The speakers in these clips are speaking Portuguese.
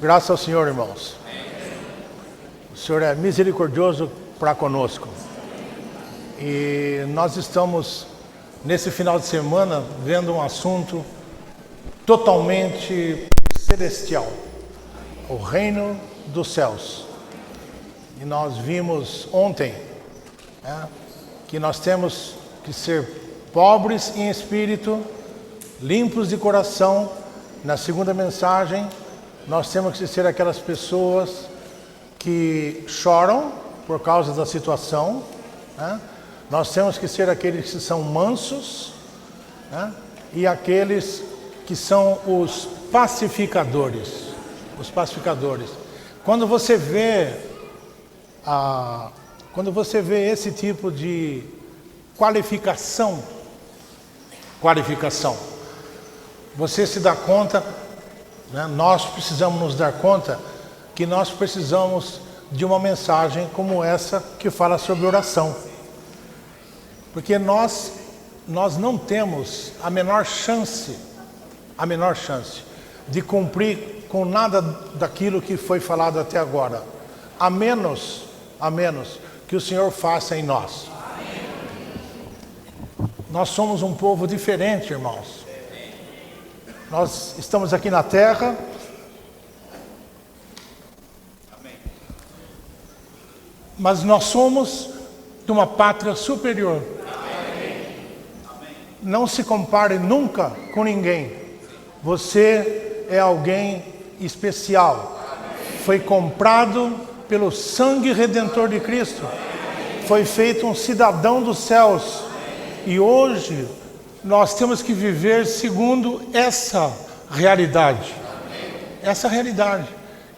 Graças ao Senhor, irmãos. O Senhor é misericordioso para conosco. E nós estamos, nesse final de semana, vendo um assunto totalmente celestial. O reino dos céus. E nós vimos ontem, que nós temos que ser pobres em espírito, limpos de coração. Na segunda mensagem, nós temos que ser aquelas pessoas que choram por causa da situação. Nós temos que ser aqueles que são mansos, e aqueles que são os pacificadores. Os pacificadores. Quando você vê esse tipo de qualificação, você se dá conta, nós precisamos nos dar conta que nós precisamos de uma mensagem como essa que fala sobre oração. Porque nós não temos a menor chance de cumprir com nada daquilo que foi falado até agora, a menos que o Senhor faça em nós. Nós somos um povo diferente, irmãos. Nós estamos aqui na terra, mas nós somos de uma pátria superior. Não se compare nunca com ninguém. Você é alguém especial. Foi comprado pelo sangue redentor de Cristo. Foi feito um cidadão dos céus. E hoje nós temos que viver segundo essa realidade. Essa realidade.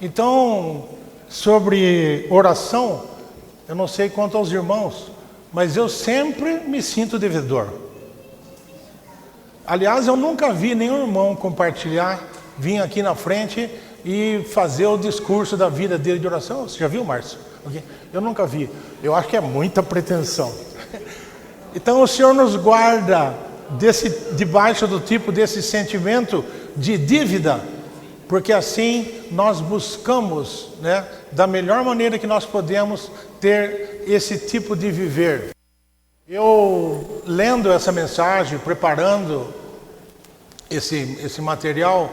Então, sobre oração, eu não sei quanto aos irmãos, mas eu sempre me sinto devedor. Aliás, eu nunca vi nenhum irmão compartilhar, vir aqui na frente e fazer o discurso da vida dele de oração. Você já viu, Márcio? Eu nunca vi. Eu acho que é muita pretensão. Então o Senhor nos guarda debaixo do tipo desse sentimento de dívida, porque assim nós buscamos, da melhor maneira que nós podemos ter esse tipo de viver. Eu lendo essa mensagem, preparando esse material,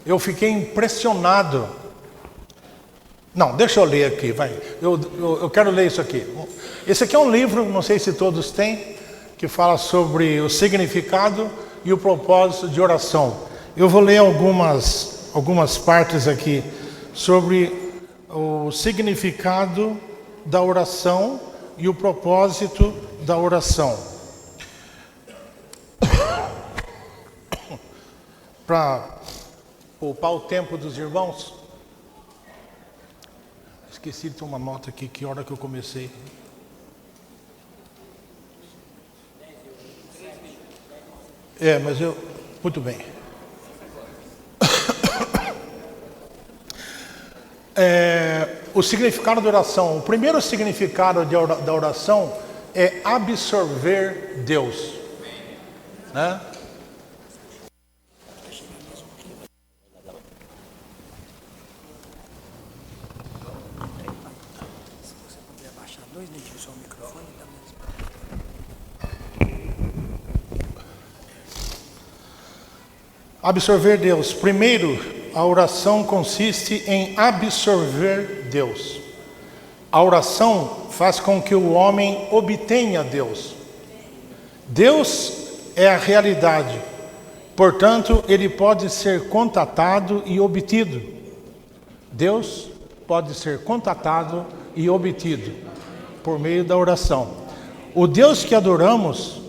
eu fiquei impressionado. Não, deixa eu ler aqui, vai. Eu quero ler isso aqui. Esse aqui é um livro, não sei se todos têm, que fala sobre o significado e o propósito de oração. Eu vou ler algumas partes aqui sobre o significado da oração e o propósito da oração. Para poupar o tempo dos irmãos. Esqueci de tomar nota aqui, que hora que eu comecei. Mas muito bem. O significado da oração. O primeiro significado da oração é absorver Deus. Absorver Deus. Primeiro, a oração consiste em absorver Deus. A oração faz com que o homem obtenha Deus. Deus é a realidade, portanto, ele pode ser contatado e obtido. Deus pode ser contatado e obtido por meio da oração. O Deus que adoramos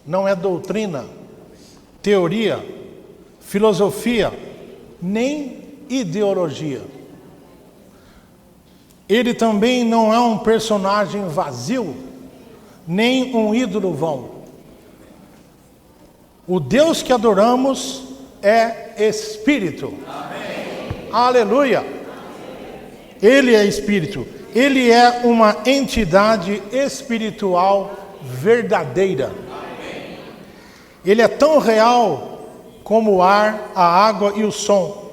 não é doutrina, teoria, filosofia, nem ideologia. Ele também não é um personagem vazio, nem um ídolo vão. O Deus que adoramos é Espírito. Amém. Aleluia! Ele é Espírito. Ele é uma entidade espiritual verdadeira. Amém. Ele é tão real como o ar, a água e o som.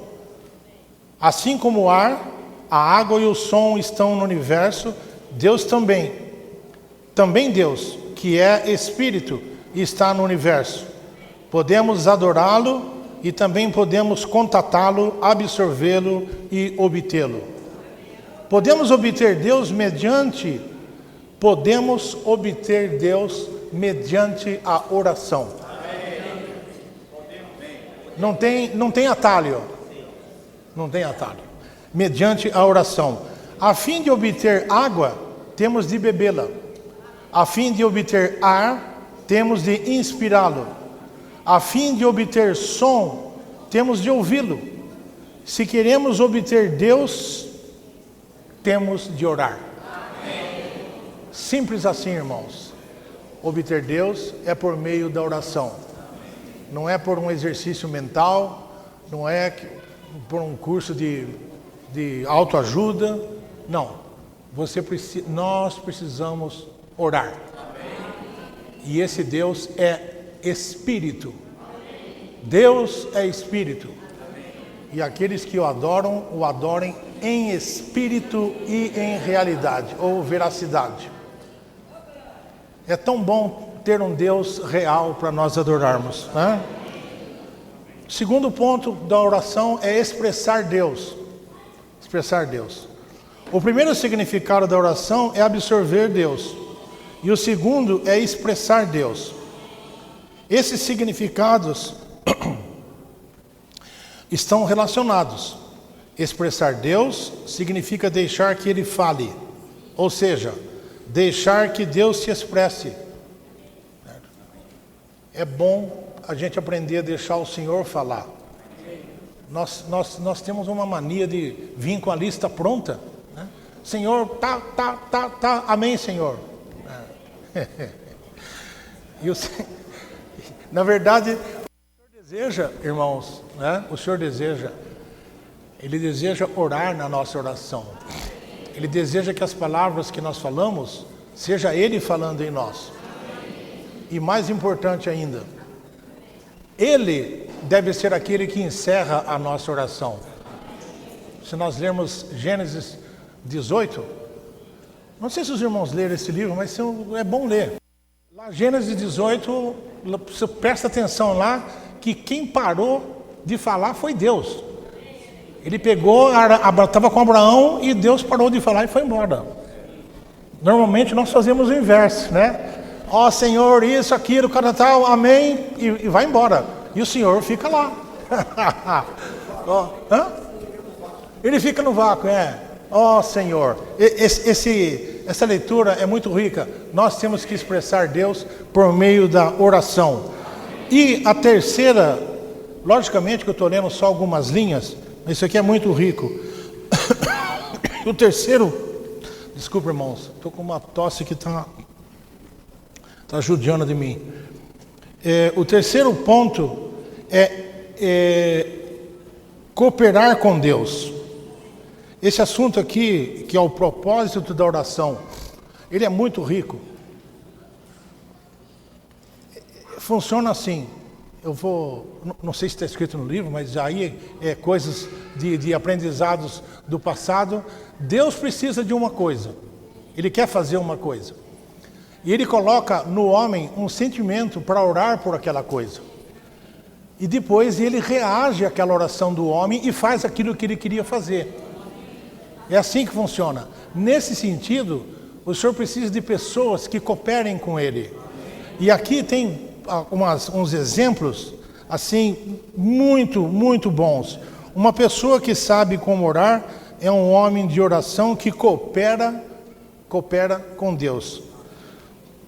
Assim como o ar, a água e o som estão no universo, Deus também. Também Deus, que é Espírito, está no universo. Podemos adorá-lo e também podemos contatá-lo, absorvê-lo e obtê-lo. Podemos obter Deus mediante a oração. Não tem atalho. Não tem atalho. Mediante a oração. A fim de obter água, temos de bebê-la. A fim de obter ar, temos de inspirá-lo. A fim de obter som, temos de ouvi-lo. Se queremos obter Deus, temos de orar. Simples assim, irmãos. Obter Deus é por meio da oração. Não é por um exercício mental, não é por um curso de autoajuda. Não. Nós precisamos orar. E esse Deus é Espírito. Deus é Espírito. E aqueles que o adorem em espírito e em realidade, ou veracidade. É tão bom ter um Deus real para nós adorarmos, né? O segundo ponto da oração é expressar Deus. Expressar Deus. O primeiro significado da oração é absorver Deus. E o segundo é expressar Deus. Esses significados estão relacionados. Expressar Deus significa deixar que Ele fale. Ou seja, deixar que Deus se expresse. É bom a gente aprender a deixar o Senhor falar. Nós temos uma mania de vir com a lista pronta, né? Senhor, tá, amém, Senhor. Na verdade, o Senhor deseja, irmãos, né? O Senhor deseja, Ele deseja orar na nossa oração. Ele deseja que as palavras que nós falamos, seja Ele falando em nós. E mais importante ainda, Ele deve ser aquele que encerra a nossa oração. Se nós lermos Gênesis 18, não sei se os irmãos leram esse livro, mas é bom ler. Lá, Gênesis 18, você presta atenção lá, que quem parou de falar foi Deus. Ele pegou, estava com Abraão e Deus parou de falar e foi embora. Normalmente nós fazemos o inverso, né? Ó Senhor, isso, aquilo, cada tal, amém, e vai embora. E o Senhor fica lá. Ele fica no vácuo, Ó Senhor, essa leitura é muito rica. Nós temos que expressar Deus por meio da oração. E a terceira, logicamente que eu estou lendo só algumas linhas, mas isso aqui é muito rico. O terceiro, desculpa irmãos, estou com uma tosse que está judiando de mim. O terceiro ponto é cooperar com Deus. Esse assunto aqui, que é o propósito da oração, ele é muito rico. Funciona assim. Não sei se está escrito no livro, mas aí é coisas de aprendizados do passado. Deus precisa de uma coisa. Ele quer fazer uma coisa. E Ele coloca no homem um sentimento para orar por aquela coisa. E depois Ele reage àquela oração do homem e faz aquilo que Ele queria fazer. É assim que funciona. Nesse sentido, o Senhor precisa de pessoas que cooperem com Ele. E aqui tem uns exemplos, assim, muito, muito bons. Uma pessoa que sabe como orar é um homem de oração que coopera com Deus.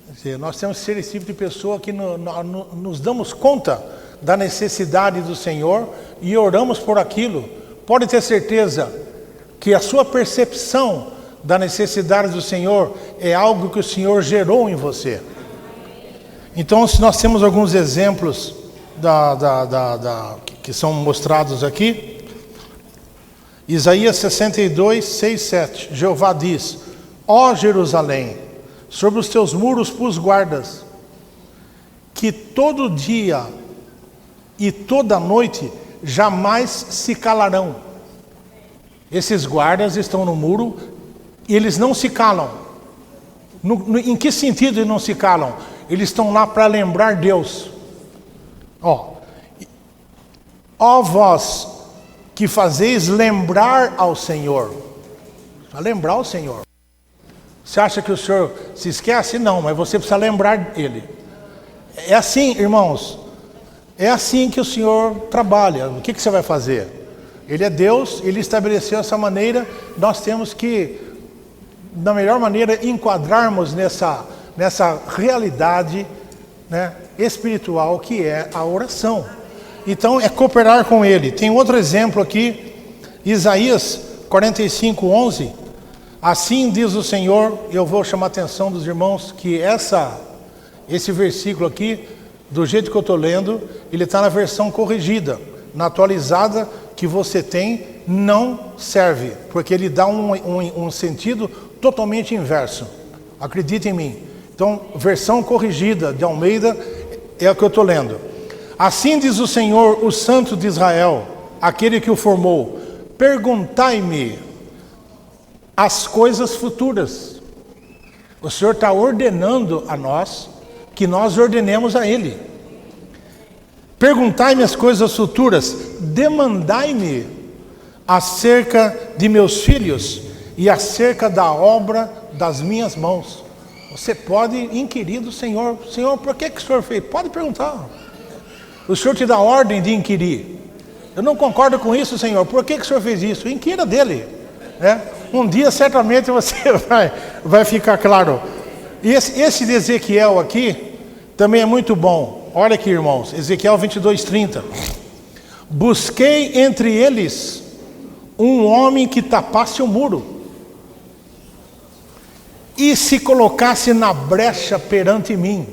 Quer dizer, nós temos que ser esse tipo de pessoa que nos damos conta da necessidade do Senhor e oramos por aquilo. Pode ter certeza que a sua percepção da necessidade do Senhor é algo que o Senhor gerou em você. Então, se nós temos alguns exemplos que são mostrados aqui, Isaías 62, 6, 7, Jeová diz: ó Jerusalém, sobre os teus muros pus guardas, que todo dia e toda noite jamais se calarão. Esses guardas estão no muro e eles não se calam. Em que sentido eles não se calam? Eles estão lá para lembrar Deus. Ó vós que fazeis lembrar ao Senhor. Para lembrar o Senhor. Você acha que o Senhor se esquece? Não, mas você precisa lembrar Ele. É assim, irmãos. É assim que o Senhor trabalha. O que você vai fazer? Ele é Deus, Ele estabeleceu essa maneira. Nós temos que, da melhor maneira, enquadrarmos nessa realidade, né, espiritual que é a oração. Então é cooperar com Ele. Tem outro exemplo aqui, Isaías 45:11. Assim diz o Senhor. Eu vou chamar a atenção dos irmãos que esse versículo aqui, do jeito que eu estou lendo, ele está na versão corrigida. Na atualizada que você tem, não serve, porque ele dá um sentido totalmente inverso. Acredite em mim. Então, versão corrigida de Almeida é o que eu estou lendo. Assim diz o Senhor, o Santo de Israel, aquele que o formou: perguntai-me as coisas futuras. O Senhor está ordenando a nós que nós ordenemos a Ele. Perguntai-me as coisas futuras, demandai-me acerca de meus filhos e acerca da obra das minhas mãos. Você pode inquirir do Senhor: Senhor, por que o Senhor fez? Pode perguntar. O Senhor te dá ordem de inquirir. Eu não concordo com isso, Senhor, por que o Senhor fez isso? Inquira dele, né? Um dia certamente você vai ficar claro. E esse de Ezequiel aqui também é muito bom. Olha aqui, irmãos, Ezequiel 22:30. Busquei entre eles um homem que tapasse o muro e se colocasse na brecha perante mim,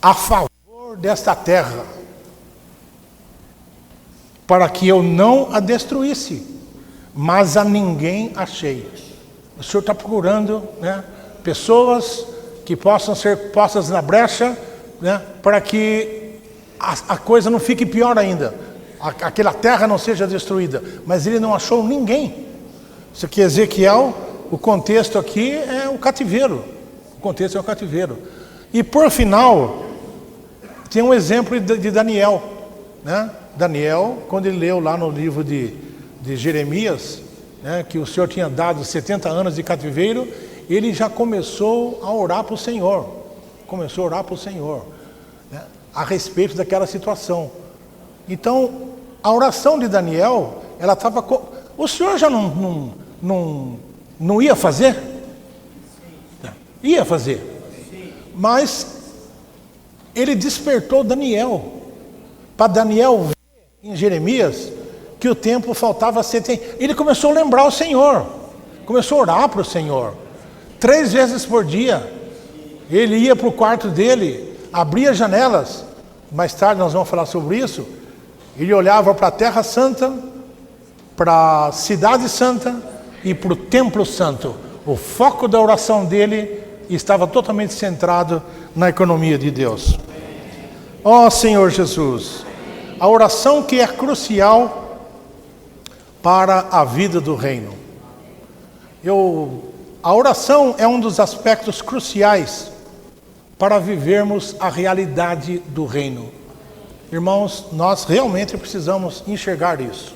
a favor desta terra, para que eu não a destruísse, mas a ninguém achei. O Senhor está procurando, né, pessoas que possam ser postas na brecha, né, para que a coisa não fique pior ainda, aquela terra não seja destruída. Mas ele não achou ninguém. Isso aqui é Ezequiel, o contexto aqui é o cativeiro. O contexto é o cativeiro. E por final, tem um exemplo de Daniel, né? Daniel, quando ele leu lá no livro de Jeremias, né, que o Senhor tinha dado 70 anos de cativeiro, ele já começou a orar para o Senhor. Começou a orar para o Senhor, né, a respeito daquela situação. Então, a oração de Daniel, ela estava... O Senhor já não ia fazer? Ia fazer. Mas ele despertou Daniel, para Daniel ver em Jeremias que o tempo faltava 70. Ele começou a lembrar o Senhor, começou a orar para o Senhor. 3 vezes por dia, ele ia para o quarto dele, abria janelas. Mais tarde nós vamos falar sobre isso. Ele olhava para a Terra Santa, para a Cidade Santa e para o Templo Santo. O foco da oração dele estava totalmente centrado na economia de Deus. Ó Senhor Jesus, a oração que é crucial para a vida do reino. A oração é um dos aspectos cruciais para vivermos a realidade do reino. Irmãos, nós realmente precisamos enxergar isso.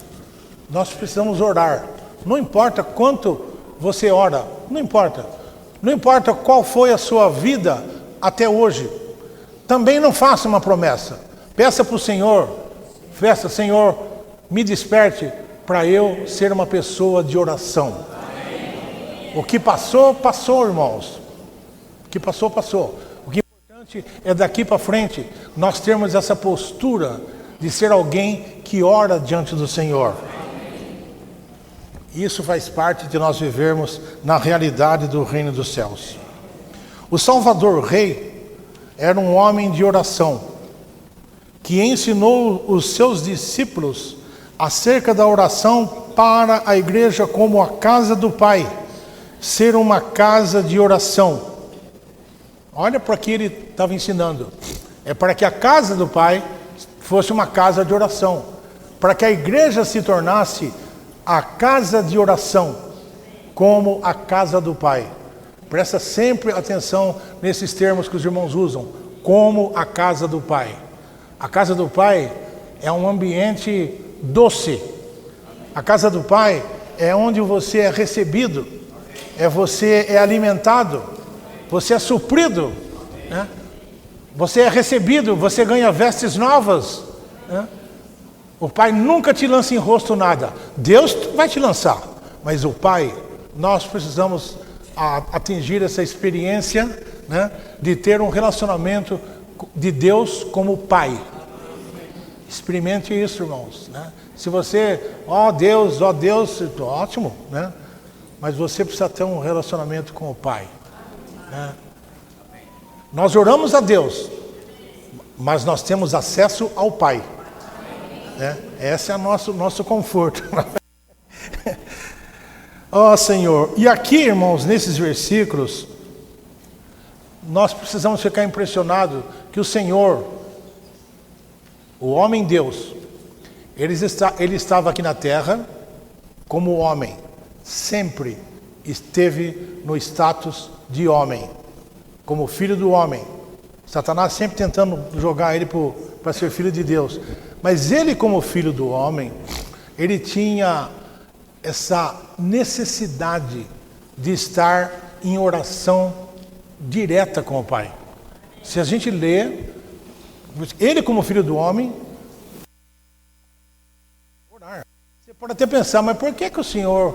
Nós precisamos orar. Não importa quanto você ora, não importa. Não importa qual foi a sua vida até hoje. Também não faça uma promessa. Peça para o Senhor. Peça: Senhor, me desperte para eu ser uma pessoa de oração. O que passou, passou, irmãos. O que passou, passou. O que é importante é daqui para frente nós termos essa postura de ser alguém que ora diante do Senhor. Isso faz parte de nós vivermos na realidade do reino dos céus. O Salvador Rei era um homem de oração, que ensinou os seus discípulos acerca da oração para a igreja como a casa do Pai, ser uma casa de oração. Olha para que ele estava ensinando. É para que a casa do Pai fosse uma casa de oração, para que a igreja se tornasse a casa de oração como a casa do Pai. Presta sempre atenção nesses termos que os irmãos usam, como a casa do Pai. A casa do Pai é um ambiente doce. A casa do Pai é onde você é recebido, você é alimentado, você é suprido, né? Você é recebido, você ganha vestes novas, né? O Pai nunca te lança em rosto nada. Deus vai te lançar, mas o Pai, nós precisamos atingir essa experiência, né, de ter um relacionamento de Deus como Pai. Experimente isso, irmãos, né? Se você, ó Deus, ótimo, né? Mas você precisa ter um relacionamento com o Pai, né? Nós oramos a Deus, mas nós temos acesso ao Pai, né? Esse é o nosso conforto. Ó Senhor, e aqui, irmãos, nesses versículos, nós precisamos ficar impressionados que o Senhor, o homem Deus, ele estava aqui na terra como homem, sempre esteve no status de homem, como filho do homem. Satanás sempre tentando jogar ele para ser filho de Deus, mas ele, como filho do homem, ele tinha essa necessidade de estar em oração direta com o Pai. Se a gente lê, ele como filho do homem, orar. Você pode até pensar, mas por que o Senhor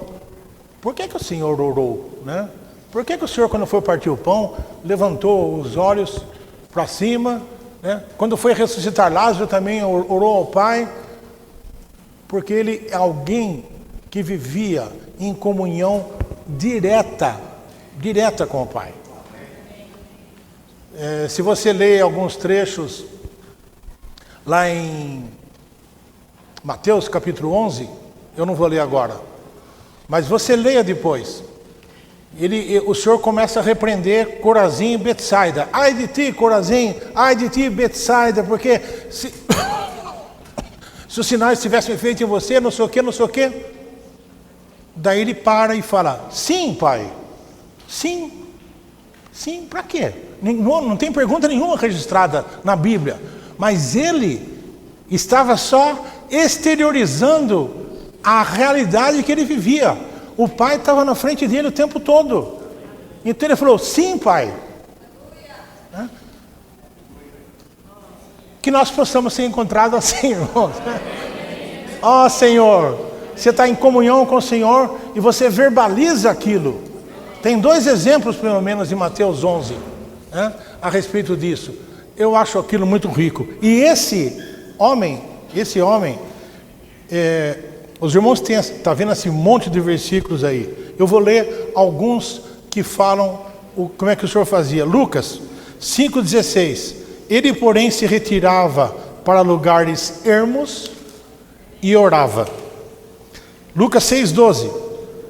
orou, né? Por que o Senhor, quando foi partir o pão, levantou os olhos para cima, né? Quando foi ressuscitar Lázaro também orou ao Pai? Porque ele é alguém que vivia em comunhão direta com o Pai. Se você ler alguns trechos lá em Mateus capítulo 11, eu não vou ler agora, mas você leia depois. O Senhor começa a repreender Corazim e Betsaida. Ai de ti, Corazim, ai de ti, Betsaida, porque se os sinais tivessem feito em você, não sei o que. Daí ele para e fala, sim, Pai, sim, para quê? Não tem pergunta nenhuma registrada na Bíblia, mas ele estava só exteriorizando a realidade que ele vivia. O Pai estava na frente dele o tempo todo. Então ele falou, sim, Pai. Né? Que nós possamos ser encontrados assim, irmãos. Ó Senhor, você está em comunhão com o Senhor e você verbaliza aquilo. Tem 2 exemplos, pelo menos, em Mateus 11, né, a respeito disso. Eu acho aquilo muito rico. E esse homem, os irmãos está vendo esse monte de versículos aí. Eu vou ler alguns que falam como é que o Senhor fazia. Lucas 5,16. Ele, porém, se retirava para lugares ermos e orava. Lucas 6,12.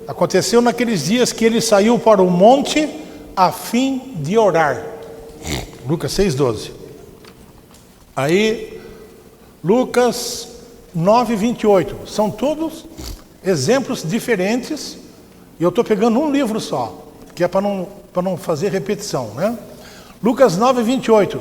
Aconteceu naqueles dias que ele saiu para o monte a fim de orar. Lucas 6,12. Aí, Lucas 9,28. São todos exemplos diferentes. E eu estou pegando um livro só, que é para não fazer repetição, né? Lucas 9,28.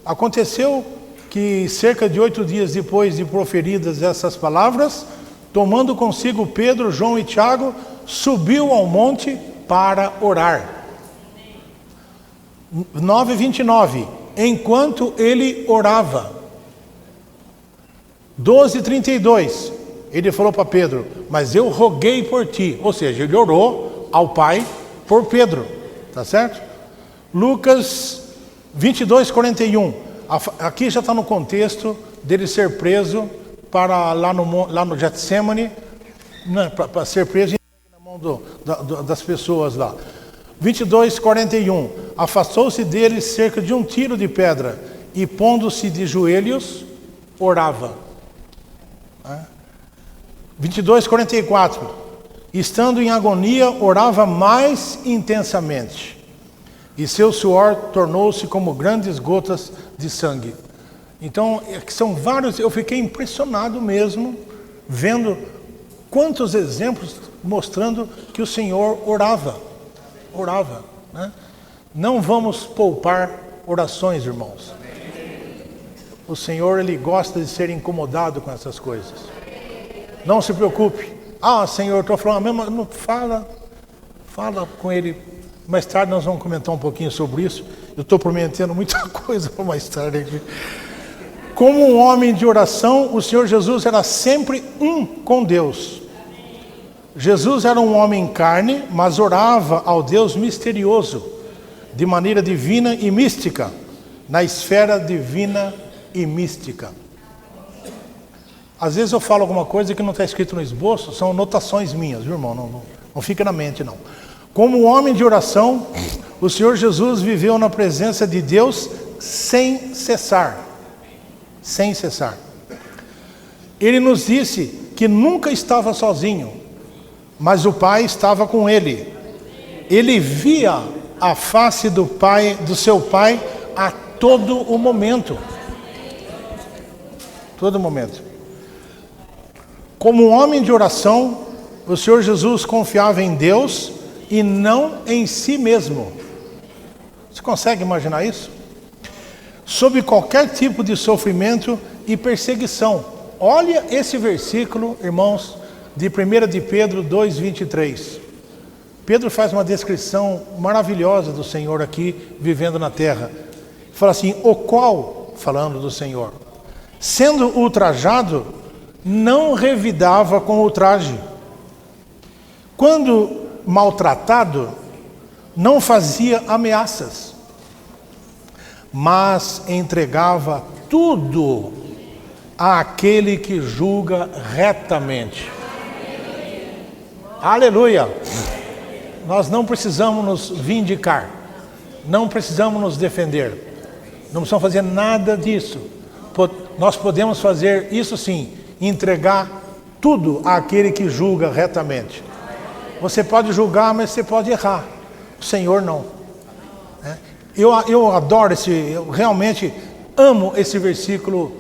Aconteceu que cerca de 8 dias depois de proferidas essas palavras, tomando consigo Pedro, João e Tiago, subiu ao monte para orar. 9,29. Enquanto ele orava. 12,32. Ele falou para Pedro, mas eu roguei por ti. Ou seja, ele orou ao Pai por Pedro. Tá certo? Lucas 22,41. Aqui já está no contexto dele ser preso para lá no Getsemane, né, para ser preso e na mão das pessoas lá. 22,41. Afastou-se dele cerca de 1 tiro de pedra e, pondo-se de joelhos, orava. 22,44. Estando em agonia, orava mais intensamente, e seu suor tornou-se como grandes gotas de sangue. Então, são vários. Eu fiquei impressionado mesmo, vendo quantos exemplos mostrando que o Senhor orava, né? Não vamos poupar orações, irmãos. O Senhor, Ele gosta de ser incomodado com essas coisas. Não se preocupe. Senhor, estou falando a mesma... Não, fala com Ele. Mais tarde nós vamos comentar um pouquinho sobre isso. Eu estou prometendo muita coisa para mais tarde aqui. Como um homem de oração, o Senhor Jesus era sempre um com Deus. Jesus era um homem em carne, mas orava ao Deus misterioso, de maneira divina e mística, na esfera divina e mística. Às vezes eu falo alguma coisa que não está escrito no esboço, são anotações minhas, viu, irmão? Não fica na mente, não. Como homem de oração, o Senhor Jesus viveu na presença de Deus sem cessar. Sem cessar. Ele nos disse que nunca estava sozinho, mas o Pai estava com ele. Ele via a face do seu Pai a todo o momento. Todo momento. Como um homem de oração, o Senhor Jesus confiava em Deus e não em si mesmo. Você consegue imaginar isso? Sob qualquer tipo de sofrimento e perseguição. Olha esse versículo, irmãos, de 1 de Pedro 2:23. Pedro faz uma descrição maravilhosa do Senhor aqui, vivendo na terra. Fala assim, o qual, falando do Senhor, sendo ultrajado, não revidava com ultraje. Quando maltratado, não fazia ameaças, mas entregava tudo àquele que julga retamente. Aleluia! Nós não precisamos nos vindicar, não precisamos nos defender, não precisamos fazer nada disso. Nós podemos fazer isso sim, entregar tudo àquele que julga retamente. Você pode julgar, mas você pode errar. O Senhor não. Eu adoro eu realmente amo esse versículo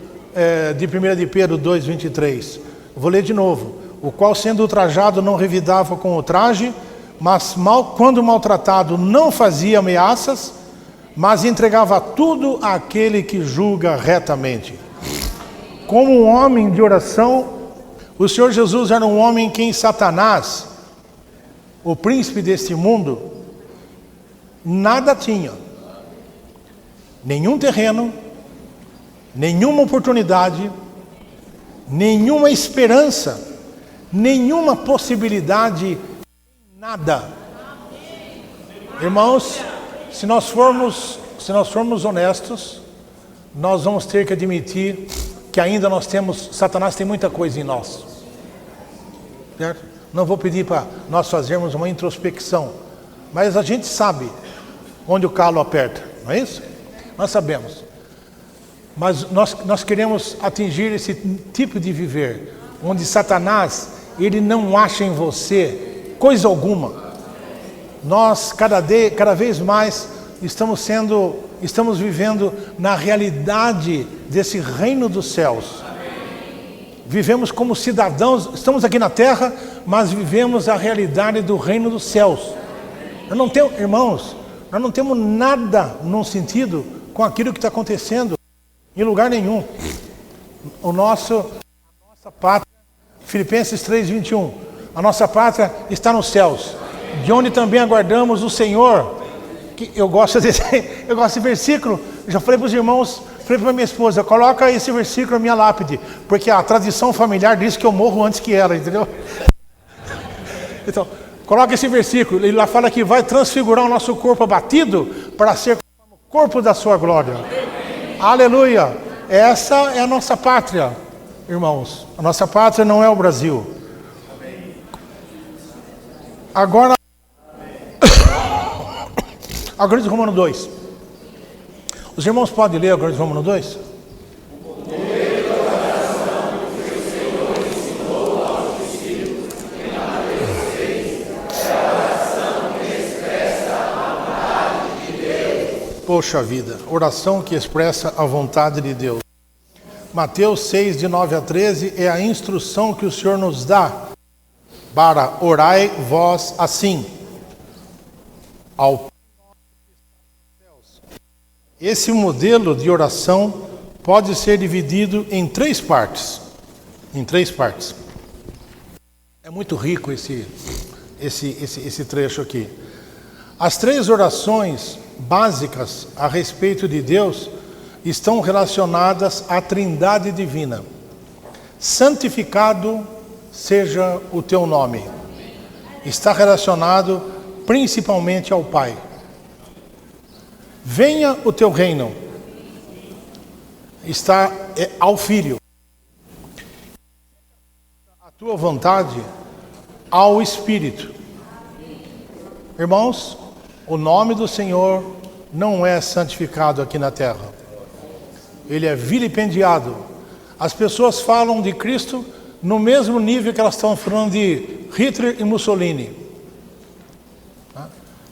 de 1 de Pedro 2:23. Vou ler de novo. O qual, sendo ultrajado, não revidava com ultraje, mas quando maltratado não fazia ameaças, mas entregava tudo àquele que julga retamente. Como um homem de oração, o Senhor Jesus era um homem em quem Satanás, o príncipe deste mundo, nada tinha. Nenhum terreno, nenhuma oportunidade, nenhuma esperança, nenhuma possibilidade, nada. Irmãos, se nós formos honestos, nós vamos ter que admitir que ainda Satanás tem muita coisa em nós. Certo? Não vou pedir para nós fazermos uma introspecção, mas a gente sabe onde o calo aperta, não é isso? Nós sabemos. Mas nós queremos atingir esse tipo de viver, onde Satanás, ele não acha em você coisa alguma. Nós, cada vez mais, estamos vivendo na realidade desse reino dos céus. Vivemos como cidadãos, estamos aqui na terra, mas vivemos a realidade do reino dos céus. Irmãos, nós não temos nada num sentido com aquilo que está acontecendo em lugar nenhum. A nossa pátria, Filipenses 3:21, a nossa pátria está nos céus, de onde também aguardamos o Senhor. Eu gosto desse versículo. Eu já falei para os irmãos, falei para minha esposa, coloca esse versículo na minha lápide, porque a tradição familiar diz que eu morro antes que ela, entendeu? Então, coloca esse versículo, ele lá fala que vai transfigurar o nosso corpo abatido para ser o corpo da sua glória. Aleluia! Essa é a nossa pátria, irmãos. A nossa pátria não é o Brasil. Agora de Romano 2. Os irmãos podem ler agora de Romano 2? Poxa vida, oração que expressa a vontade de Deus. Mateus 6, de 9 a 13, é a instrução que o Senhor nos dá para orai vós assim. Ao Pai nosso que está nos céus. Esse modelo de oração pode ser dividido em três partes. É muito rico esse trecho aqui. As três orações básicas a respeito de Deus estão relacionadas à Trindade Divina. Santificado seja o teu nome. Está relacionado principalmente ao Pai. Venha o teu reino. Está ao Filho. A tua vontade ao Espírito. Irmãos, o nome do Senhor não é santificado aqui na terra. Ele é vilipendiado. As pessoas falam de Cristo no mesmo nível que elas estão falando de Hitler e Mussolini.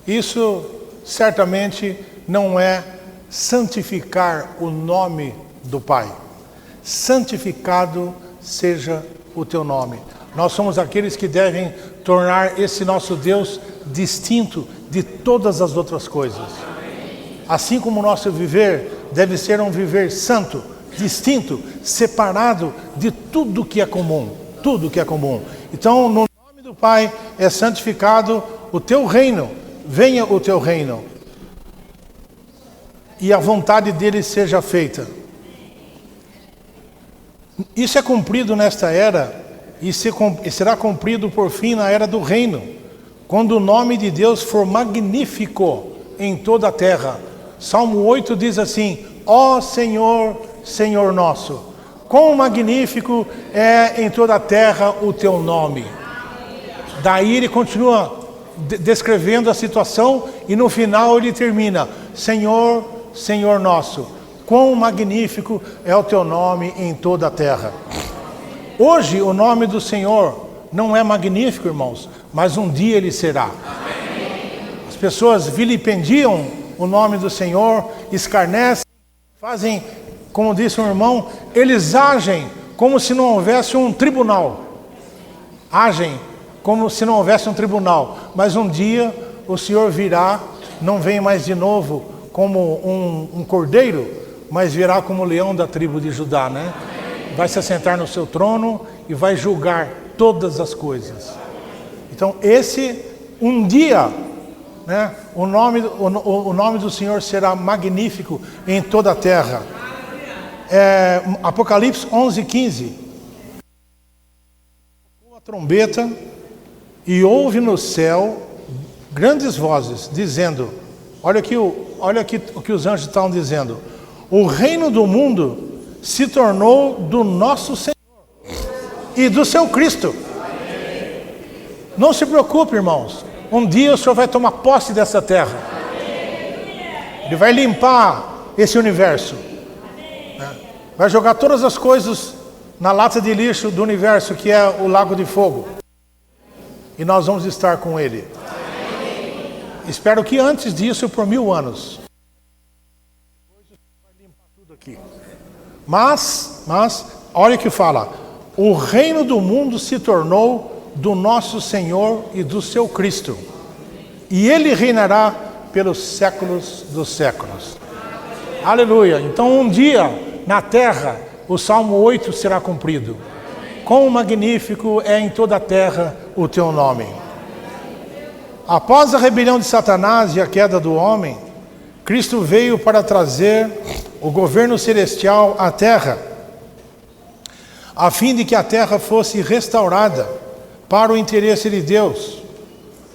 Isso certamente não é santificar o nome do Pai. Santificado seja o teu nome. Nós somos aqueles que devem tornar esse nosso Deus distinto de todas as outras coisas. Assim como o nosso viver deve ser um viver santo, distinto, separado de tudo que é comum. Tudo que é comum. Então, no nome do Pai é santificado o teu reino. Venha o teu reino. E a vontade dele seja feita. Isso é cumprido nesta era e será cumprido por fim na era do reino, quando o nome de Deus for magnífico em toda a terra. Salmo 8 diz assim: ó Senhor, Senhor nosso, quão magnífico é em toda a terra o teu nome. Daí ele continua descrevendo a situação e no final ele termina: Senhor, Senhor nosso, quão magnífico é o teu nome em toda a terra. Hoje o nome do Senhor não é magnífico, irmãos, mas um dia ele será. As pessoas vilipendiam o nome do Senhor, escarnecem, fazem, como disse um irmão, eles agem como se não houvesse um tribunal. Agem como se não houvesse um tribunal. Mas um dia o Senhor virá, não vem mais de novo como um cordeiro, mas virá como o leão da tribo de Judá, né? Vai se assentar no seu trono e vai julgar todas as coisas. Então um dia, né, o nome do Senhor será magnífico em toda a terra. Apocalipse 11:15. Com a trombeta e houve no céu grandes vozes dizendo, olha aqui o que os anjos estavam dizendo: o reino do mundo se tornou do nosso Senhor e do seu Cristo. Não se preocupe, irmãos. Um dia o Senhor vai tomar posse dessa terra. Ele vai limpar esse universo. Vai jogar todas as coisas na lata de lixo do universo, que é o lago de fogo. E nós vamos estar com Ele. Espero que antes disso, por 1000 anos. Depois o Senhor vai limpar tudo aqui. Mas, olha o que fala: o reino do mundo se tornou do nosso Senhor e do seu Cristo, e Ele reinará pelos séculos dos séculos. Aleluia! Então um dia na terra o Salmo 8 será cumprido. Quão magnífico é em toda a terra o teu nome. Após a rebelião de Satanás e a queda do homem, Cristo veio para trazer o governo celestial à terra, a fim de que a terra fosse restaurada para o interesse de Deus.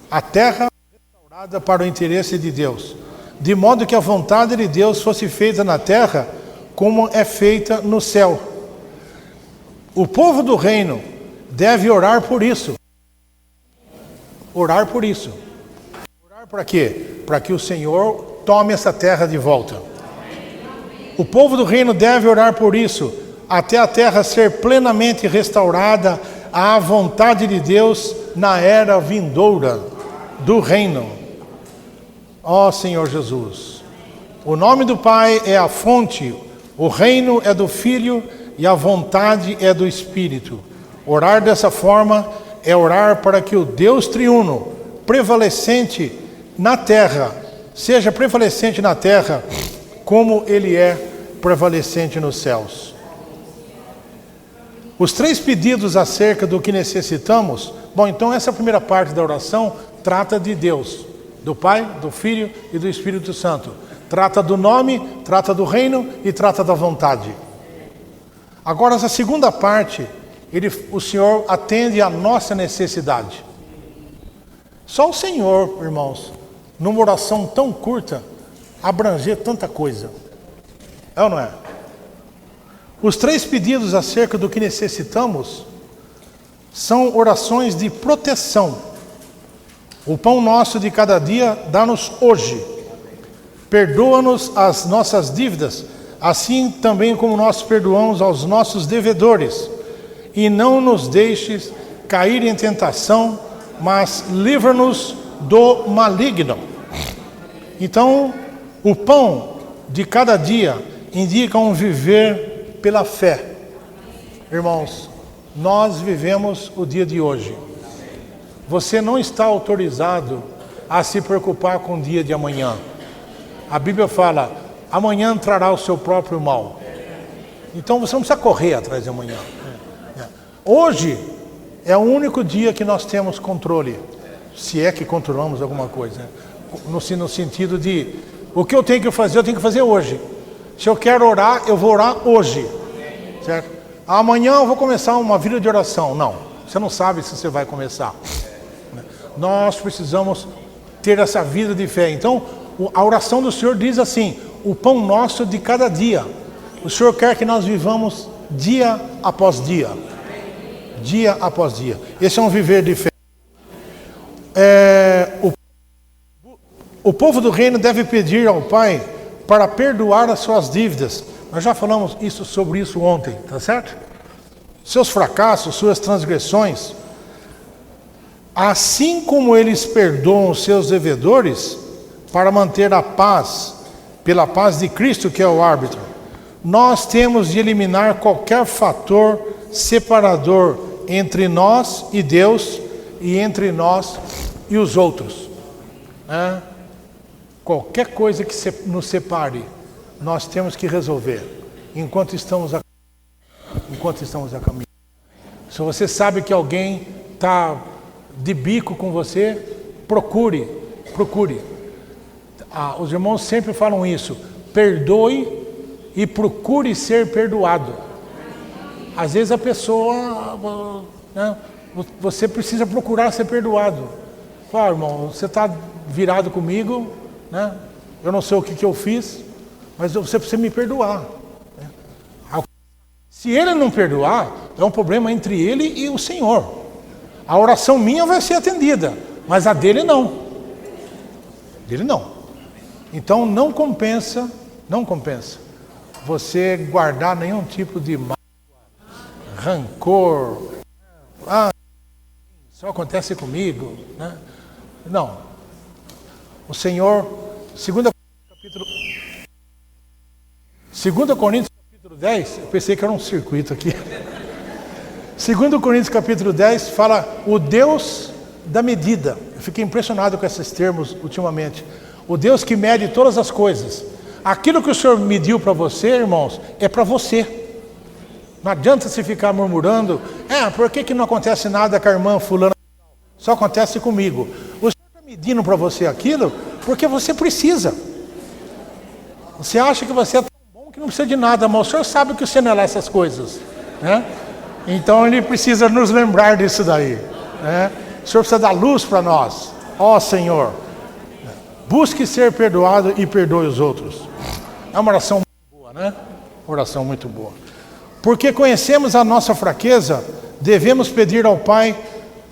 A terra restaurada para o interesse de Deus, de modo que a vontade de Deus fosse feita na terra como é feita no céu. O povo do reino deve orar por isso. Orar por isso. Orar para quê? Para que o Senhor tome essa terra de volta. O povo do reino deve orar por isso, até a terra ser plenamente restaurada à vontade de Deus na era vindoura do reino. Ó Senhor Jesus, o nome do Pai é a fonte, o reino é do Filho e a vontade é do Espírito. Orar dessa forma é orar para que o Deus triuno, prevalecente na terra, seja prevalecente na terra, como Ele é prevalecente nos céus. Os 3 pedidos acerca do que necessitamos, bom, então essa primeira parte da oração trata de Deus, do Pai, do Filho e do Espírito Santo. Trata do nome, trata do reino e trata da vontade. Agora, essa segunda parte, o Senhor atende à nossa necessidade. Só o Senhor, irmãos, numa oração tão curta, abranger tanta coisa. É ou não é? Os 3 pedidos acerca do que necessitamos são orações de proteção. O pão nosso de cada dia dá-nos hoje. Perdoa-nos as nossas dívidas, assim também como nós perdoamos aos nossos devedores. E não nos deixes cair em tentação, mas livra-nos do maligno. Então, o pão de cada dia indica um viver pela fé. Irmãos, nós vivemos o dia de hoje. Você não está autorizado a se preocupar com o dia de amanhã. A Bíblia fala, amanhã trará o seu próprio mal. Então você não precisa correr atrás de amanhã. Hoje é o único dia que nós temos controle, se é que controlamos alguma coisa. No sentido de, o que eu tenho que fazer hoje. Se eu quero orar, eu vou orar hoje. Certo? Amanhã eu vou começar uma vida de oração. Não, você não sabe se você vai começar. Nós precisamos ter essa vida de fé. Então, a oração do Senhor diz assim, o pão nosso de cada dia. O Senhor quer que nós vivamos dia após dia. Dia após dia. Esse é um viver de fé. O povo do reino deve pedir ao Pai para perdoar as suas dívidas. Nós já falamos sobre isso ontem, tá certo? Seus fracassos, suas transgressões. Assim como eles perdoam os seus devedores, para manter a paz, pela paz de Cristo que é o árbitro, nós temos de eliminar qualquer fator separador entre nós e Deus e entre nós e os outros. Qualquer coisa que nos separe, nós temos que resolver enquanto estamos a caminho. Se você sabe que alguém está de bico com você, procure. Os irmãos sempre falam isso, perdoe e procure ser perdoado. Às vezes a pessoa, você precisa procurar ser perdoado. Fala, irmão, você está virado comigo, né? Eu não sei o que eu fiz, mas você precisa me perdoar. Se ele não perdoar, é um problema entre ele e o Senhor. A oração minha vai ser atendida, mas a dele não. Dele não. Então não compensa você guardar nenhum tipo de mágoa, rancor. Só acontece comigo, né? Não. O Senhor, 2 Coríntios capítulo 10, eu pensei que era um circuito aqui. 2 Coríntios capítulo 10 fala o Deus da medida. Eu fiquei impressionado com esses termos ultimamente. O Deus que mede todas as coisas. Aquilo que o Senhor mediu para você, irmãos, é para você. Não adianta se ficar murmurando, por que não acontece nada com a irmã fulana? Só acontece comigo. O Senhor está medindo para você aquilo porque você precisa. Você acha que você é tão bom que não precisa de nada, mas o Senhor sabe que você não é lá essas coisas, né? Então Ele precisa nos lembrar disso daí, né? O Senhor precisa dar luz para nós. Senhor, busque ser perdoado e perdoe os outros. É uma oração muito boa, né? Oração muito boa. Porque conhecemos a nossa fraqueza, devemos pedir ao Pai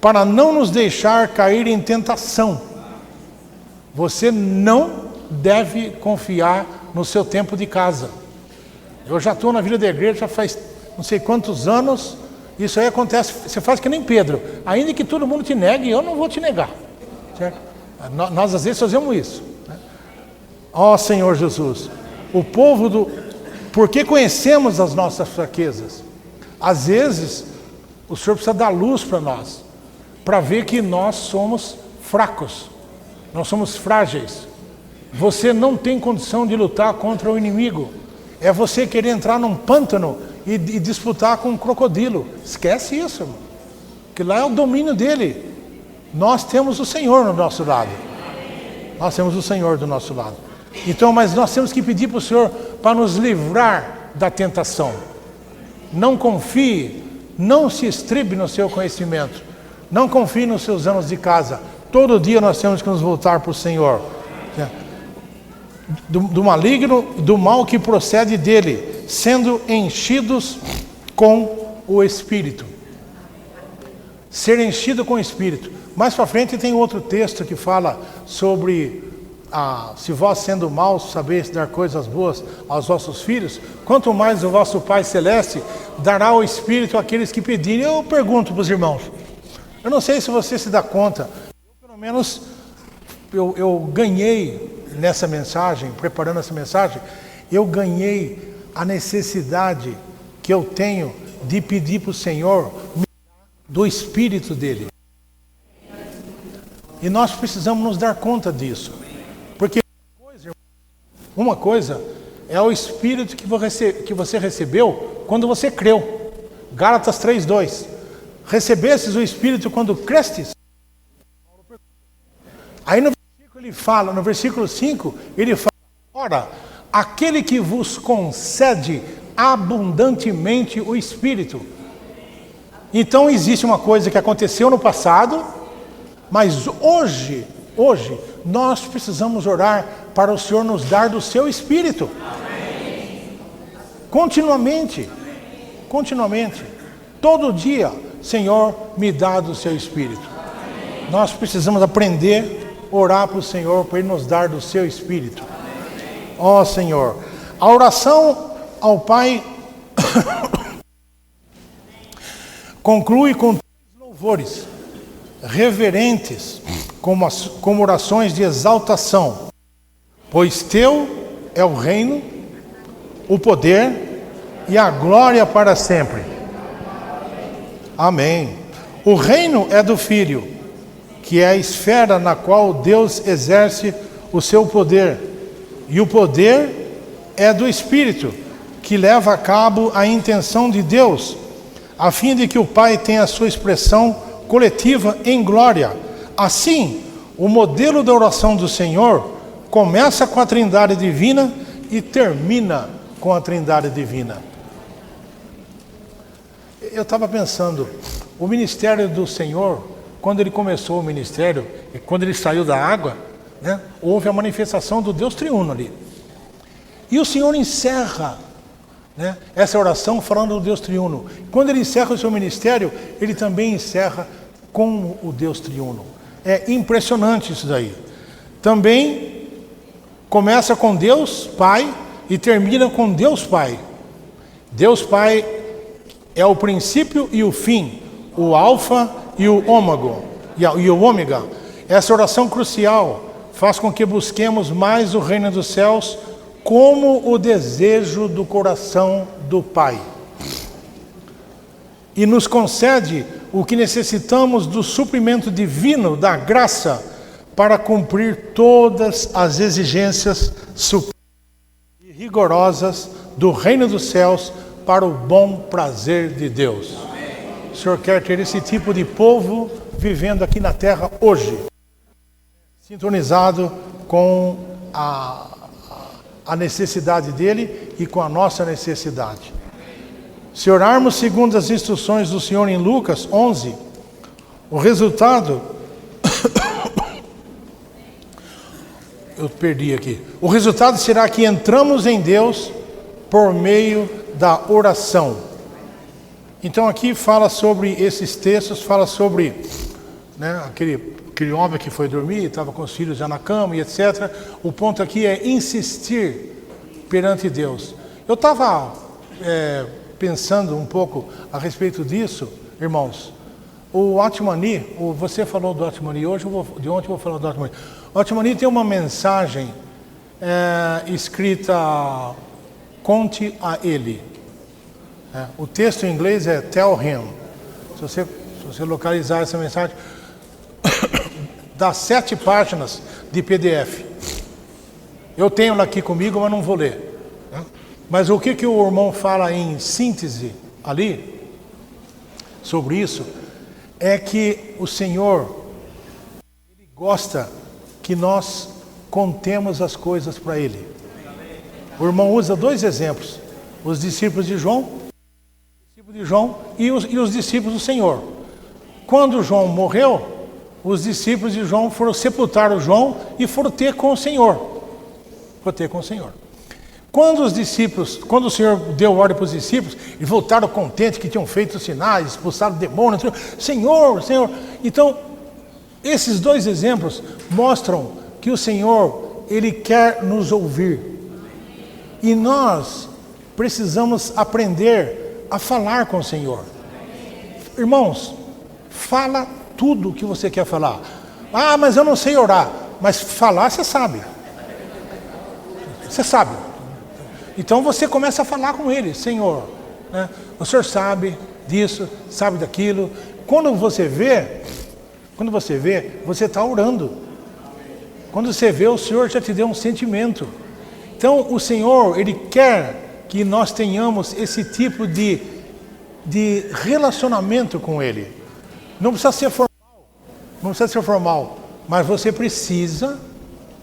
para não nos deixar cair em tentação. Você não deve confiar no seu tempo de casa. Eu já estou na vida da igreja já faz não sei quantos anos. Isso aí acontece, você faz que nem Pedro. Ainda que todo mundo te negue, eu não vou te negar. Certo? Nós às vezes fazemos isso, né? Senhor Jesus, porque conhecemos as nossas fraquezas. Às vezes, o Senhor precisa dar luz para nós. para ver que nós somos fracos, nós somos frágeis. Você não tem condição de lutar contra o inimigo. É você querer entrar num pântano e disputar com um crocodilo. Esquece isso, irmão. Que lá é o domínio dele. Nós temos o Senhor no nosso lado. Nós temos o Senhor do nosso lado. Então, mas nós temos que pedir para o Senhor para nos livrar da tentação. Não confie, não se estribe no seu conhecimento. Não confie nos seus anos de casa. Todo dia nós temos que nos voltar para o Senhor. Do maligno, do mal que procede dele, sendo enchidos com o Espírito. Ser enchido com o Espírito. Mais para frente tem outro texto que fala sobre se vós sendo maus sabeis dar coisas boas aos vossos filhos, quanto mais o vosso Pai Celeste dará o Espírito àqueles que pedirem. Eu pergunto para os irmãos, eu não sei se você se dá conta, pelo menos eu ganhei nessa mensagem, preparando essa mensagem, eu ganhei a necessidade que eu tenho de pedir para o Senhor do Espírito dele. E nós precisamos nos dar conta disso. Porque uma coisa é o Espírito que você recebeu quando você creu. Gálatas 3:2. Recebestes o Espírito quando crestes? Aí no versículo ele fala, no versículo 5, ele fala: ora, aquele que vos concede abundantemente o Espírito. Então existe uma coisa que aconteceu no passado, mas hoje nós precisamos orar para o Senhor nos dar do seu Espírito. Amém. Continuamente. Todo dia, Senhor, me dá do seu Espírito. Amém. Nós precisamos aprender a orar para o Senhor, para Ele nos dar do seu Espírito. Ó Senhor, a oração ao Pai conclui com 3 louvores reverentes, como orações de exaltação. Pois teu é o reino, o poder e a glória para sempre. Amém. O reino é do Filho, que é a esfera na qual Deus exerce o seu poder. E o poder é do Espírito, que leva a cabo a intenção de Deus, a fim de que o Pai tenha a sua expressão coletiva em glória. Assim, o modelo da oração do Senhor começa com a Trindade Divina e termina com a Trindade Divina. Eu estava pensando, o ministério do Senhor, quando ele começou o ministério, quando ele saiu da água, né, houve a manifestação do Deus triuno ali. E o Senhor encerra, né, essa oração falando do Deus triuno. Quando ele encerra o seu ministério, ele também encerra com o Deus triuno. É impressionante isso daí. Também começa com Deus Pai e termina com Deus Pai. Deus Pai é o princípio e o fim, o alfa e o ômega. Essa oração crucial faz com que busquemos mais o reino dos céus como o desejo do coração do Pai. E nos concede o que necessitamos do suprimento divino, da graça, para cumprir todas as exigências supremas e rigorosas do reino dos céus para o bom prazer de Deus. Amém. O Senhor quer ter esse tipo de povo vivendo aqui na terra hoje, sintonizado com a necessidade dele e com a nossa necessidade. Se orarmos segundo as instruções do Senhor em Lucas 11, o resultado eu perdi aqui. O resultado será que entramos em Deus por meio da oração. Então aqui fala sobre esses textos, fala sobre, né, aquele homem que foi dormir, estava com os filhos já na cama e etc. O ponto aqui é insistir perante Deus. Eu estava pensando um pouco a respeito disso, irmãos. O Atmani, você falou do Atmani hoje, de ontem eu vou falar do Atmani. O Atmani tem uma mensagem escrita, conte a ele. O texto em inglês é tell him. Se você localizar essa mensagem, das 7 páginas de PDF. Eu tenho ela aqui comigo, mas não vou ler. Né? Mas o que o irmão fala em síntese ali, sobre isso, é que o Senhor, Ele gosta que nós contemos as coisas para Ele. O irmão usa 2 exemplos, os discípulos de João e os discípulos do Senhor. Quando João morreu, os discípulos de João foram sepultar o João e foram ter com o Senhor. Quando o Senhor deu ordem para os discípulos, eles voltaram contentes que tinham feito sinais, expulsado demônios, Senhor. Então, esses 2 exemplos mostram que o Senhor, Ele quer nos ouvir. E nós precisamos aprender a falar com o Senhor. Irmãos, fala tudo o que você quer falar. Ah, mas eu não sei orar. Mas falar você sabe. Você sabe. Então você começa a falar com Ele. Senhor, né? O Senhor sabe disso, sabe daquilo. Quando você vê, você está orando. Quando você vê, o Senhor já te deu um sentimento. Então o Senhor, Ele quer que nós tenhamos esse tipo de relacionamento com Ele. Não precisa ser formal, mas você precisa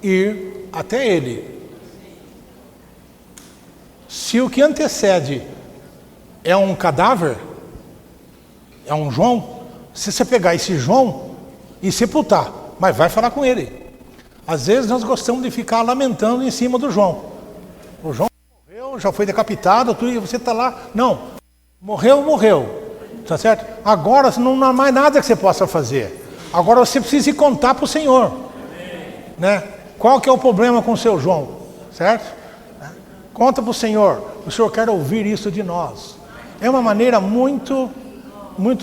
ir até Ele. Se o que antecede é um cadáver, é um João, se você pegar esse João e sepultar, mas vai falar com ele. Às vezes nós gostamos de ficar lamentando em cima do João. O João morreu, já foi decapitado, e você está lá. Não, morreu. Tá certo? Agora não há mais nada que você possa fazer. Agora você precisa ir contar para o Senhor. Né? Qual que é o problema com o seu João? Certo? Conta para o Senhor. O Senhor quer ouvir isso de nós. É uma maneira muito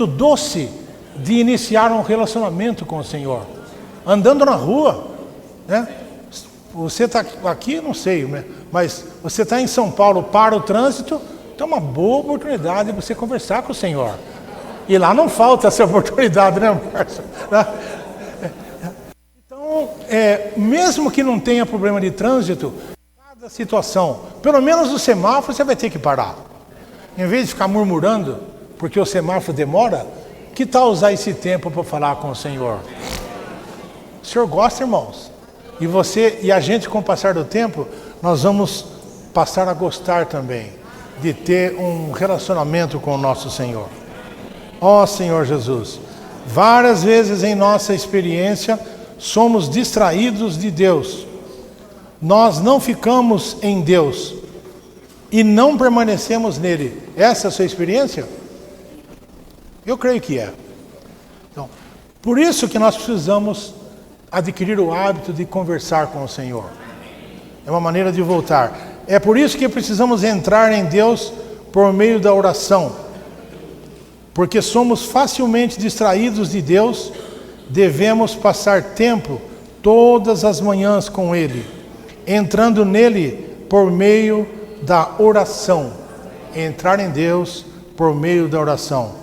doce de iniciar um relacionamento com o Senhor. Andando na rua, né? Você está aqui, não sei, né? Mas você está em São Paulo, para o trânsito, então é uma boa oportunidade de você conversar com o Senhor. E lá não falta essa oportunidade, né, Márcio? Então, mesmo que não tenha problema de trânsito, cada situação, pelo menos o semáforo você vai ter que parar. Em vez de ficar murmurando, porque o semáforo demora, que tal usar esse tempo para falar com o Senhor? O Senhor gosta, irmãos. E a gente, com o passar do tempo, nós vamos passar a gostar também de ter um relacionamento com o nosso Senhor. Ó Senhor Jesus, várias vezes em nossa experiência somos distraídos de Deus. Nós não ficamos em Deus e não permanecemos nele. Essa é a sua experiência? Eu creio que é. Então, por isso que nós precisamos adquirir o hábito de conversar com o Senhor. É uma maneira de voltar. É por isso que precisamos entrar em Deus por meio da oração. Porque somos facilmente distraídos de Deus, devemos passar tempo todas as manhãs com Ele, entrando nele por meio da oração. Entrar em Deus por meio da oração.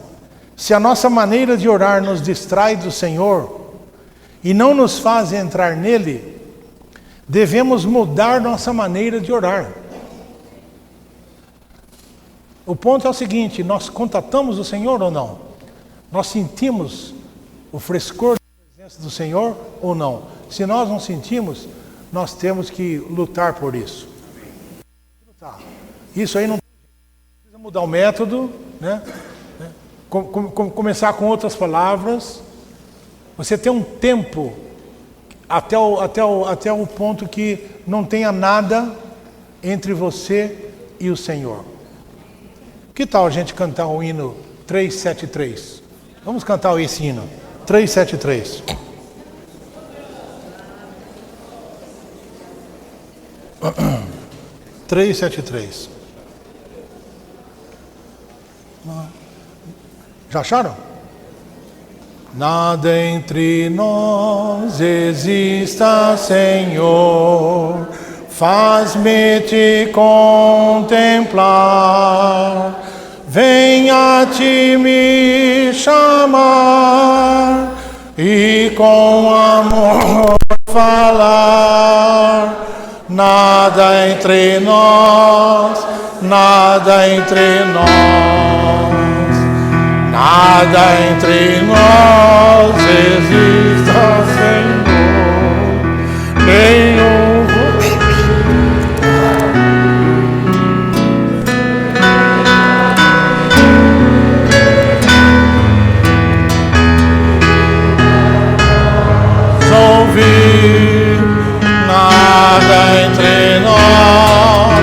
Se a nossa maneira de orar nos distrai do Senhor e não nos faz entrar nele, devemos mudar nossa maneira de orar. O ponto é o seguinte: nós contatamos o Senhor ou não? Nós sentimos o frescor da presença do Senhor ou não? Se nós não sentimos, nós temos que lutar por isso. Isso aí não precisa mudar o método, né? Começar com outras palavras. Você tem um tempo até o ponto que não tenha nada entre você e o Senhor. Que tal a gente cantar o hino 373? Vamos cantar esse hino 373. Já acharam? Nada entre nós exista, Senhor, faz-me te contemplar. venha te me chamar e com amor falar. Nada entre nós, nada entre nós, nada entre nós exista, Senhor, nenhum. Ouvir nada entre nós,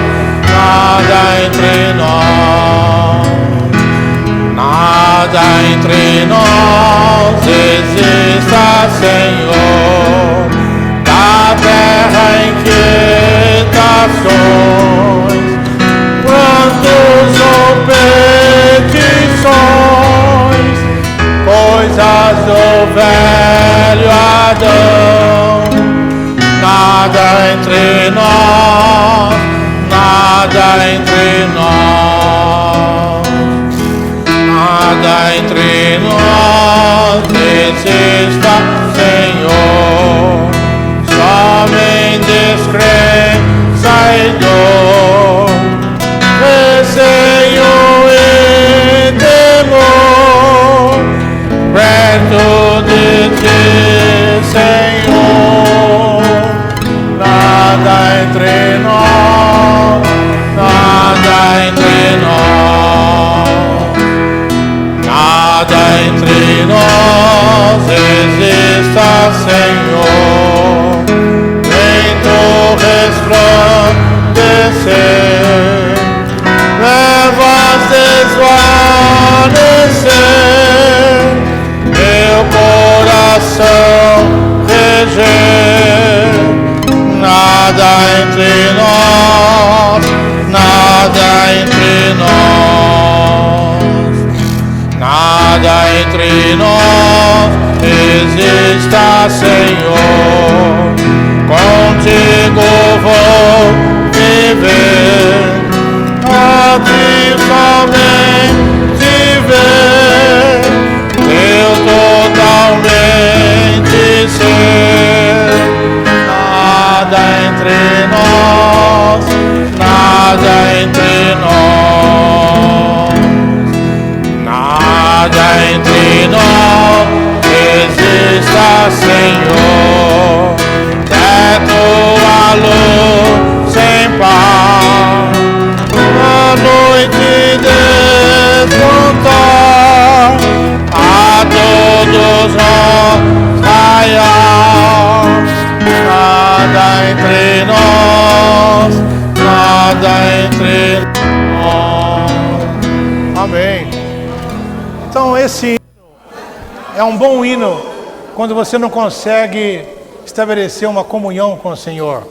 nada entre nós, nada entre nós exista, Senhor, da terra inquietações, quantos ou petições, coisas do velho Adão, nada entre nós, nada entre nós, nada entre nós exista, Senhor, somente descrença e dor, receio e temor, perto de ti, Senhor, nada entre nós, nada entre nós, nada entre nós exista, Senhor, vem tu resplandecer, levas desvanecer, meu coração reger, nada entre nós, nada entre nós, nada entre nós exista, Senhor, contigo vou viver, aqui somente ver eu totalmente ser, nada entre nós, nada entre nós, nada entre nós exista, Senhor, é tua luz sem par, a noite desmontar, a todos nós raiar, nada entre nós, nada entre nós. Amém. Então esse hino é um bom hino quando você não consegue estabelecer uma comunhão com o Senhor,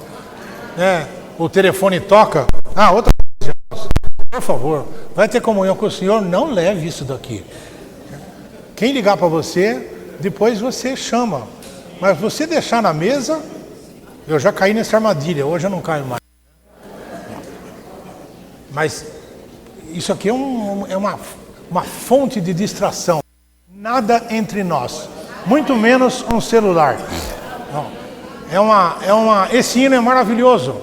né? O telefone toca, outra coisa, por favor, vai ter comunhão com o Senhor, não leve isso daqui. Quem ligar para você, depois você chama. Mas você deixar na mesa, eu já caí nessa armadilha, hoje eu não caio mais. Mas isso aqui é uma fonte de distração. Nada entre nós, muito menos um celular. Não. Esse hino é maravilhoso.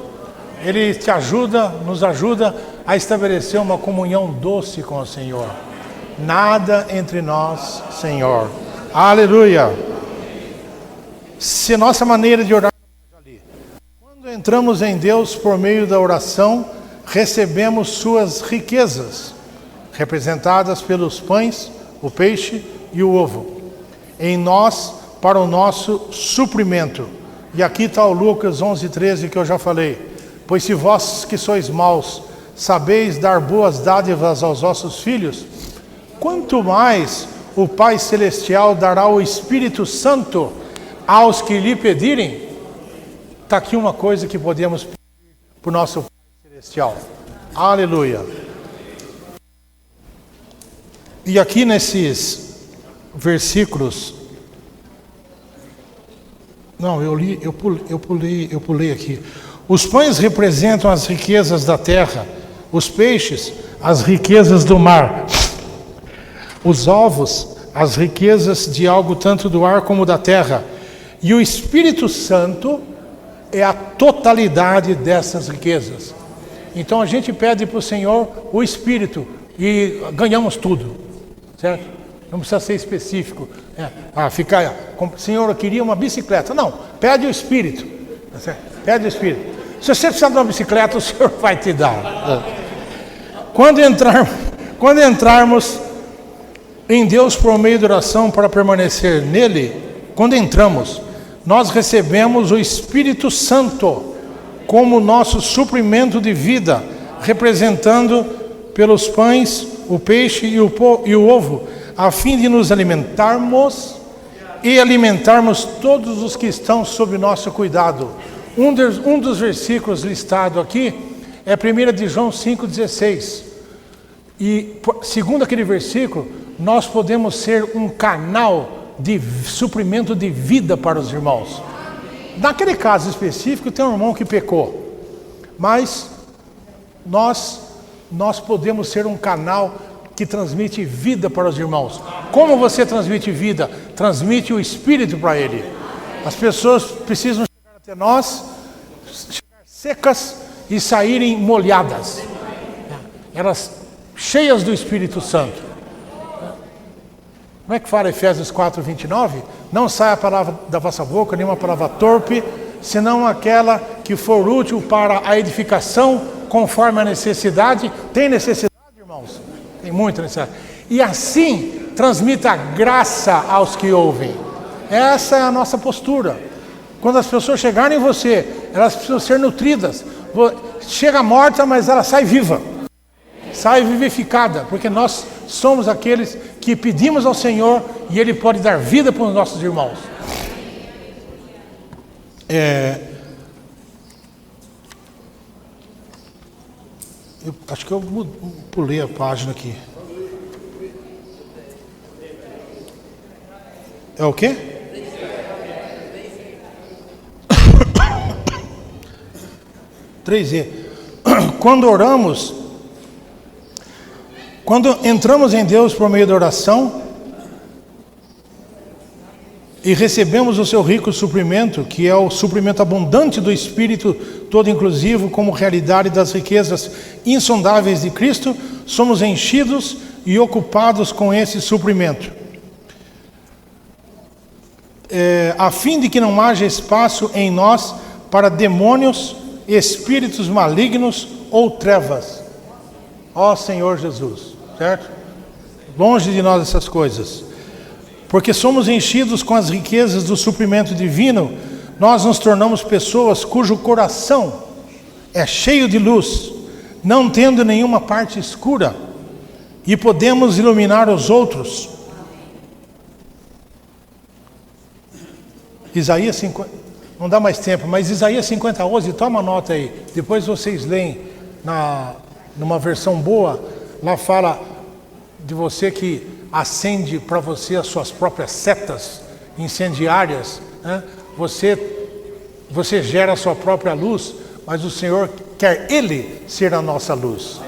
Ele te ajuda, nos ajuda a estabelecer uma comunhão doce com o Senhor. Nada entre nós, Senhor. Aleluia. Se nossa maneira de orar ali. Quando entramos em Deus por meio da oração, recebemos suas riquezas, representadas pelos pães, o peixe e o ovo, em nós para o nosso suprimento. E aqui está o Lucas 11:13 que eu já falei. Pois se vós que sois maus, sabeis dar boas dádivas aos vossos filhos, quanto mais o Pai Celestial dará o Espírito Santo aos que lhe pedirem. Está aqui uma coisa que podemos pedir para o nosso Pai Celestial. Aleluia. E aqui nesses versículos, eu pulei aqui. Os pães representam as riquezas da terra, os peixes, as riquezas do mar. Os ovos, as riquezas de algo tanto do ar como da terra. E o Espírito Santo é a totalidade dessas riquezas. Então a gente pede para o Senhor o Espírito e ganhamos tudo, certo? Não precisa ser específico. Senhor, eu queria uma bicicleta. Não, pede o Espírito. Tá certo? Pede o Espírito. Se você precisar de uma bicicleta, o Senhor vai te dar. Quando entrarmos em Deus por meio de oração para permanecer nele, quando entramos, nós recebemos o Espírito Santo como nosso suprimento de vida, representando pelos pães, o peixe e o ovo, a fim de nos alimentarmos e alimentarmos todos os que estão sob nosso cuidado. Um dos versículos listado aqui é 1 de João 5,16. E segundo aquele versículo, nós podemos ser um canal de suprimento de vida para os irmãos. Naquele caso específico, tem um irmão que pecou, mas nós podemos ser um canal que transmite vida para os irmãos. Como você transmite vida? Transmite o Espírito para ele. As pessoas precisam chegar até nós, chegar secas e saírem molhadas. Elas cheias do Espírito Santo. Como é que fala Efésios 4:29? Não saia a palavra da vossa boca, nenhuma palavra torpe, senão aquela que for útil para a edificação, conforme a necessidade. Tem necessidade, irmãos? Tem muita necessidade. E assim, transmita graça aos que ouvem. Essa é a nossa postura. Quando as pessoas chegarem em você, elas precisam ser nutridas. Chega morta, mas ela sai viva. Sai vivificada, porque nós somos aqueles que pedimos ao Senhor e Ele pode dar vida para os nossos irmãos. Eu acho que eu pulei a página aqui. É o quê? Quando entramos em Deus por meio da oração e recebemos o seu rico suprimento, que é o suprimento abundante do Espírito todo inclusivo como realidade das riquezas insondáveis de Cristo, somos enchidos e ocupados com esse suprimento, a fim de que não haja espaço em nós para demônios, espíritos malignos ou trevas. Ó Senhor Jesus, certo? Longe de nós essas coisas. Porque somos enchidos com as riquezas do suprimento divino, nós nos tornamos pessoas cujo coração é cheio de luz, não tendo nenhuma parte escura, e podemos iluminar os outros. Isaías 50, não dá mais tempo, mas Isaías 50:11, toma nota aí, depois vocês leem numa versão boa, lá fala de você que acende para você as suas próprias setas incendiárias, né? Você gera a sua própria luz, mas o Senhor quer Ele ser a nossa luz.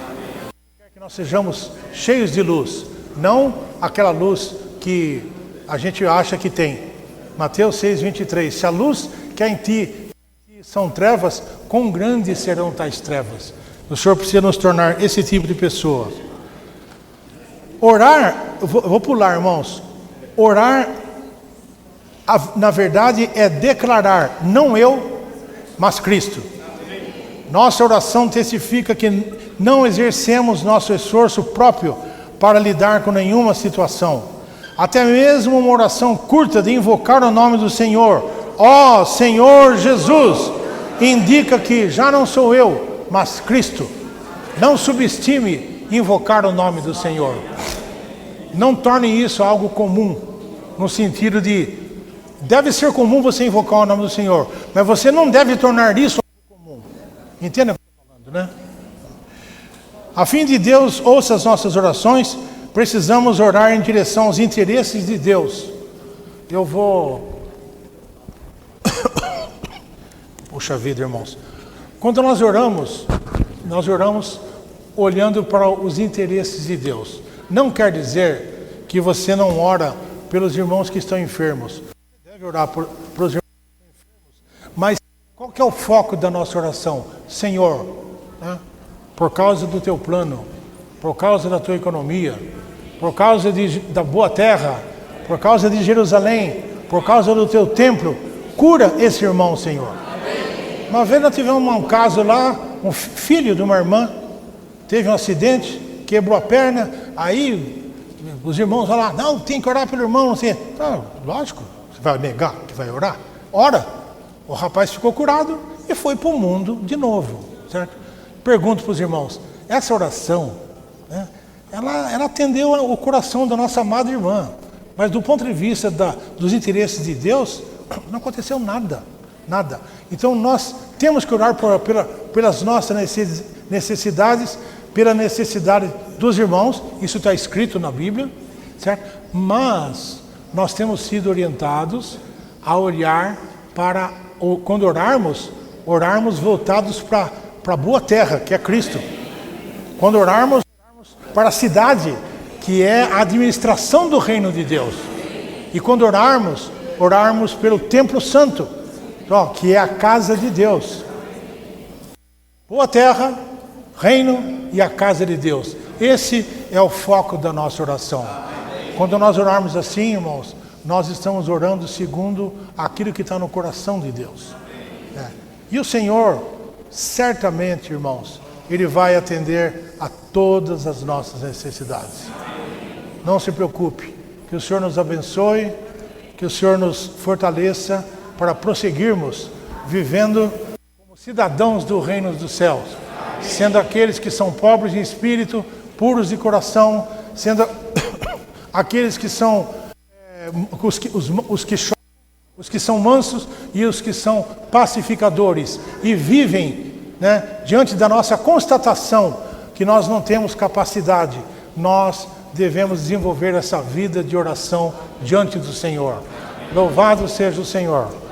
Quer que nós sejamos cheios de luz, não aquela luz que a gente acha que tem. Mateus 6:23, se a luz que há em ti são trevas, quão grandes serão tais trevas? O Senhor precisa nos tornar esse tipo de pessoa. Orar, eu vou pular, irmãos. Orar, na verdade, é declarar, não eu, mas Cristo. Nossa oração testifica que não exercemos nosso esforço próprio para lidar com nenhuma situação. Até mesmo uma oração curta de invocar o nome do Senhor, ó Senhor Jesus, indica que já não sou eu, mas Cristo. Não subestime invocar o nome do Senhor. Não torne isso algo comum, no sentido de, deve ser comum você invocar o nome do Senhor, mas você não deve tornar isso algo comum. Entende o que eu estou falando, né? A fim de Deus ouça as nossas orações, precisamos orar em direção aos interesses de Deus. Eu vou... Puxa vida, irmãos. Quando nós oramos olhando para os interesses de Deus. Não quer dizer que você não ora pelos irmãos que estão enfermos. Você deve orar pelos irmãos que estão enfermos. Mas qual que é o foco da nossa oração? Senhor, né, por causa do teu plano, por causa da tua economia, por causa da boa terra, por causa de Jerusalém, por causa do teu templo, cura esse irmão, Senhor. Amém. Uma vez nós tivemos um caso lá, um filho de uma irmã, teve um acidente, quebrou a perna, aí os irmãos falaram, não, tem que orar pelo irmão, não sei. Ah, lógico, você vai negar que vai orar? Ora. O rapaz ficou curado e foi para o mundo de novo, certo? Pergunto para os irmãos, essa oração, né, ela atendeu o coração da nossa amada irmã, mas do ponto de vista dos interesses de Deus, não aconteceu nada. Então nós temos que orar pelas nossas necessidades, pela necessidade dos irmãos, isso está escrito na Bíblia, certo? Mas nós temos sido orientados a olhar para, quando orarmos voltados para a boa terra, que é Cristo. Quando orarmos para a cidade, que é a administração do reino de Deus. E quando orarmos pelo templo santo, que é a casa de Deus. Boa terra, reino e a casa de Deus. Esse é o foco da nossa oração. Quando nós orarmos assim, irmãos, nós estamos orando segundo aquilo que está no coração de Deus. E o Senhor, certamente, irmãos, Ele vai atender a todas as nossas necessidades. Não se preocupe, que o Senhor nos abençoe, que o Senhor nos fortaleça para prosseguirmos vivendo como cidadãos do reino dos céus, sendo aqueles que são pobres em espírito, puros de coração, sendo aqueles que são os que choram, os que são mansos e os que são pacificadores e vivem, né, diante da nossa constatação que nós não temos capacidade, nós devemos desenvolver essa vida de oração diante do Senhor. Louvado seja o Senhor.